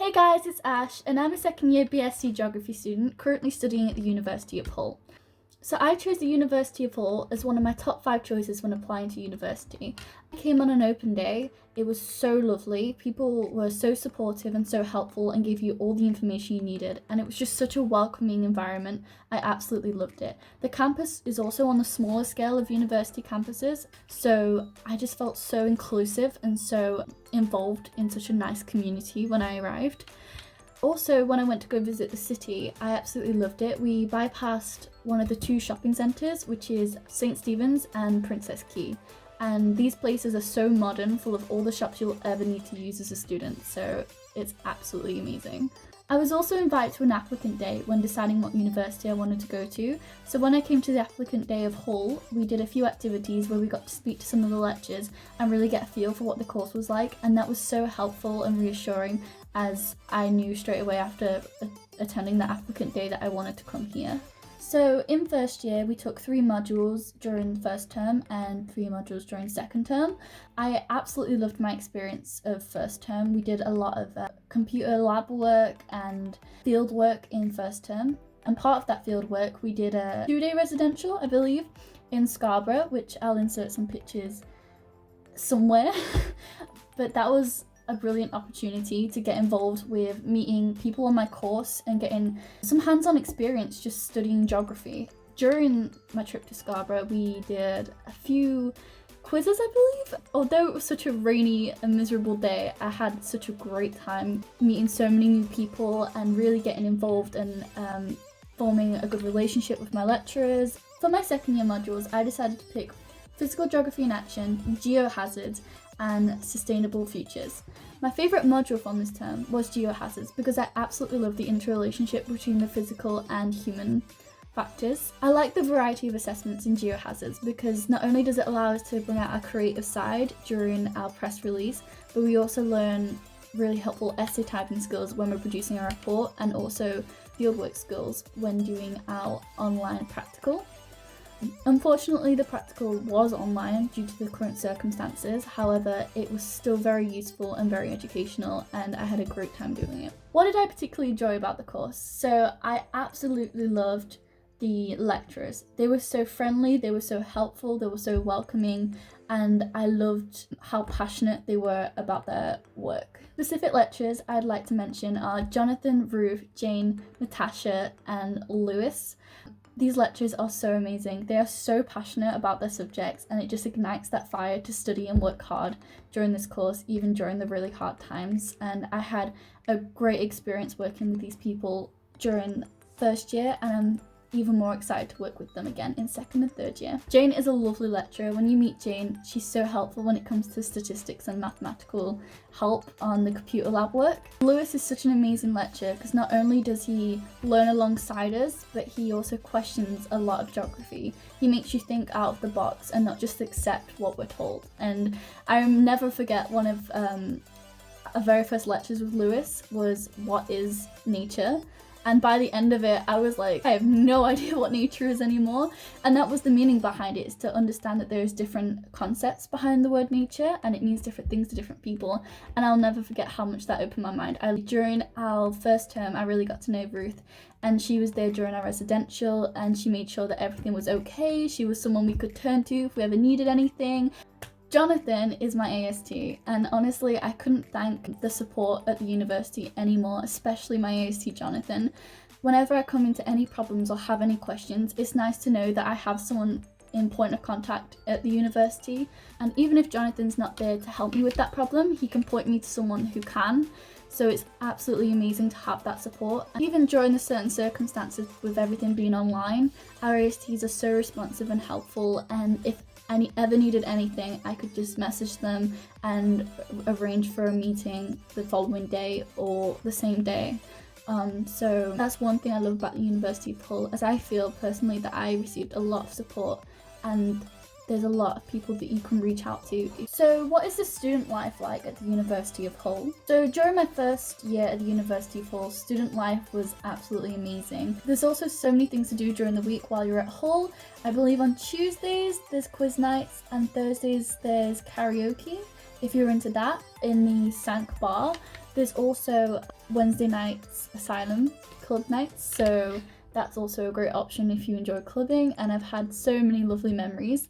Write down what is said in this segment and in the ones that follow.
Hey guys, it's Ash and I'm a second year BSc Geography student currently studying at the University of Hull. So I chose the University of Hull as one of my top 5 choices when applying to university. I came on an open day. It was so lovely. People were so supportive and so helpful and gave you all the information you needed, and it was just such a welcoming environment. I absolutely loved it. The campus is also on the smaller scale of university campuses, so I just felt so inclusive and so involved in such a nice community when I arrived. Also, when I went to go visit the city, I absolutely loved it. We bypassed one of the 2 shopping centres, which is St. Stephen's and Princess Quay. And these places are so modern, full of all the shops you'll ever need to use as a student, so it's absolutely amazing. I was also invited to an applicant day when deciding what university I wanted to go to. So when I came to the applicant day of Hull, we did a few activities where we got to speak to some of the lecturers and really get a feel for what the course was like, and that was so helpful and reassuring, as I knew straight away after attending the applicant day that I wanted to come here. So in first year, we took 3 modules during first term and 3 modules during second term. I absolutely loved my experience of first term. We did a lot of computer lab work and field work in first term. And part of that field work, we did a 2-day residential, I believe, in Scarborough, which I'll insert some pictures somewhere. But that was a brilliant opportunity to get involved with meeting people on my course and getting some hands-on experience just studying geography. During my trip to Scarborough, we did a few quizzes, I believe. Although it was such a rainy and miserable day, I had such a great time meeting so many new people and really getting involved and forming a good relationship with my lecturers. For my second year modules, I decided to pick Physical Geography in Action, Geohazards, and Sustainable Futures. My favourite module from this term was Geohazards because I absolutely love the interrelationship between the physical and human factors. I like the variety of assessments in Geohazards because not only does it allow us to bring out our creative side during our press release, but we also learn really helpful essay typing skills when we're producing our report, and also fieldwork skills when doing our online practical. Unfortunately, the practical was online due to the current circumstances. However, it was still very useful and very educational, and I had a great time doing it. What did I particularly enjoy about the course? So I absolutely loved the lecturers. They were so friendly, they were so helpful, they were so welcoming, and I loved how passionate they were about their work. Specific lecturers I'd like to mention are Jonathan, Ruth, Jane, Natasha, and Lewis. These lecturers are so amazing. They are so passionate about their subjects, and it just ignites that fire to study and work hard during this course, even during the really hard times. And I had a great experience working with these people during first year, and I'm even more excited to work with them again in second and third year. Jane is a lovely lecturer. When you meet Jane, she's so helpful when it comes to statistics and mathematical help on the computer lab work. Lewis is such an amazing lecturer because not only does he learn alongside us, but he also questions a lot of geography. He makes you think out of the box and not just accept what we're told. And I'll never forget one of our very first lectures with Lewis was "What is nature?" And by the end of it, I was like, I have no idea what nature is anymore. And that was the meaning behind it, is to understand that there's different concepts behind the word nature and it means different things to different people. And I'll never forget how much that opened my mind. During our first term, I really got to know Ruth, and she was there during our residential, and she made sure that everything was okay. She was someone we could turn to if we ever needed anything. Jonathan is my AST, and honestly, I couldn't thank the support at the university anymore, especially my AST Jonathan. Whenever I come into any problems or have any questions, it's nice to know that I have someone in point of contact at the university, and even if Jonathan's not there to help me with that problem, he can point me to someone who can. So it's absolutely amazing to have that support. And even during the certain circumstances with everything being online, our ASTs are so responsive and helpful, and if I ever needed anything, I could just message them and arrange for a meeting the following day or the same day. So that's one thing I love about the University of Hull, as I feel personally that I received a lot of support, and there's a lot of people that you can reach out to. So what is the student life like at the University of Hull? So during my first year at the University of Hull, student life was absolutely amazing. There's also so many things to do during the week while you're at Hull. I believe on Tuesdays there's quiz nights, and Thursdays there's karaoke. If you're into that, in the Sank Bar, There's also Wednesday nights asylum club nights, so that's also a great option if you enjoy clubbing, and I've had so many lovely memories.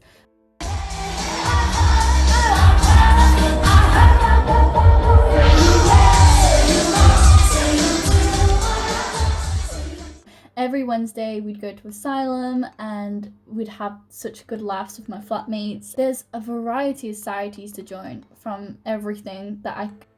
Every Wednesday we'd go to asylum and we'd have such good laughs with my flatmates. There's a variety of societies to join, from everything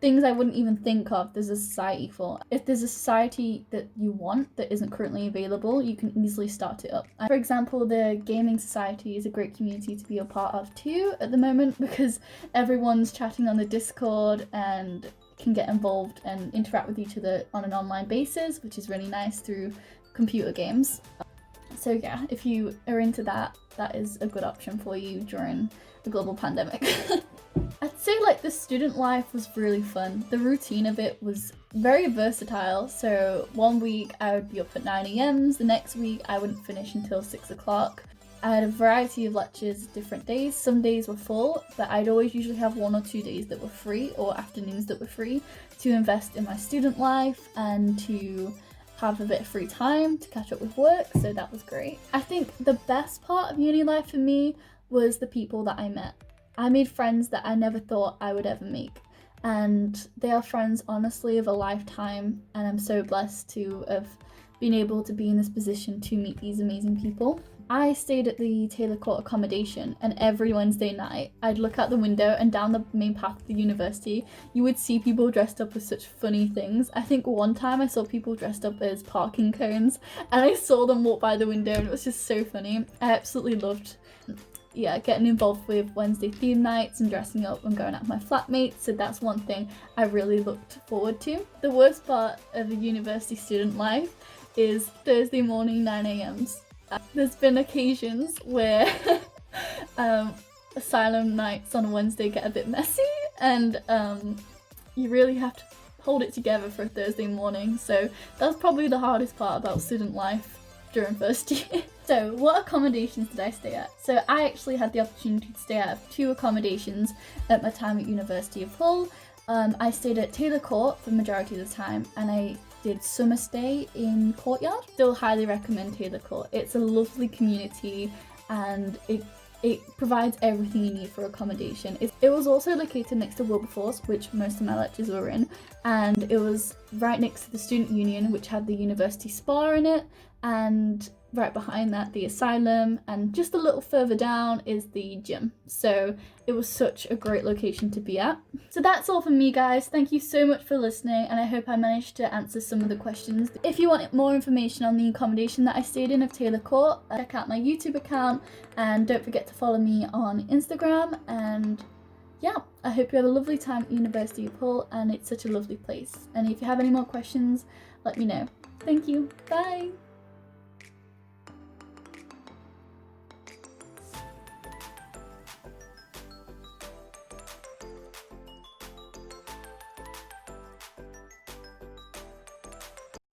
things I wouldn't even think of there's a society for. If there's a society that you want that isn't currently available, you can easily start it up. For example, the gaming society is a great community to be a part of too at the moment, because everyone's chatting on the Discord and can get involved and interact with each other on an online basis, which is really nice through computer games. So yeah, if you are into that, that is a good option for you during the global pandemic. I'd say like the student life was really fun. The routine of it was very versatile. So one week I would be up at 9 a.m, the next week I wouldn't finish until 6 o'clock. I had a variety of lectures different days. Some days were full, but I'd always usually have 1 or 2 days that were free, or afternoons that were free, to invest in my student life and to have a bit of free time to catch up with work, so that was great. I think the best part of uni life for me was the people that I met. I made friends that I never thought I would ever make, and they are friends honestly of a lifetime, and I'm so blessed to have been able to be in this position to meet these amazing people. I stayed at the Taylor Court accommodation, and every Wednesday night I'd look out the window and down the main path of the university you would see people dressed up with such funny things. I think one time I saw people dressed up as parking cones, and I saw them walk by the window, and it was just so funny. I absolutely loved getting involved with Wednesday theme nights and dressing up and going out with my flatmates, so that's one thing I really looked forward to. The worst part of a university student life is Thursday morning 9 a.m s. There's been occasions where asylum nights on a Wednesday get a bit messy, and you really have to hold it together for a Thursday morning, so that's probably the hardest part about student life during first year. So what accommodations did I stay at? So I actually had the opportunity to stay at 2 accommodations at my time at University of Hull. I stayed at Taylor Court for the majority of the time, and I did summer stay in Courtyard. Still highly recommend Taylor Court. It's a lovely community, and it provides everything you need for accommodation. It was also located next to Wilberforce, which most of my lectures were in, and it was right next to the Student Union, which had the university spa in it, and right behind that the asylum, and just a little further down is the gym. So it was such a great location to be at. So that's all from me, guys. Thank you so much for listening, and I hope I managed to answer some of the questions. If you want more information on the accommodation that I stayed in of Taylor Court, check out my YouTube account, and don't forget to follow me on Instagram. And yeah, I hope you have a lovely time at University of Hull, and it's such a lovely place. And if you have any more questions, let me know. Thank you. Bye.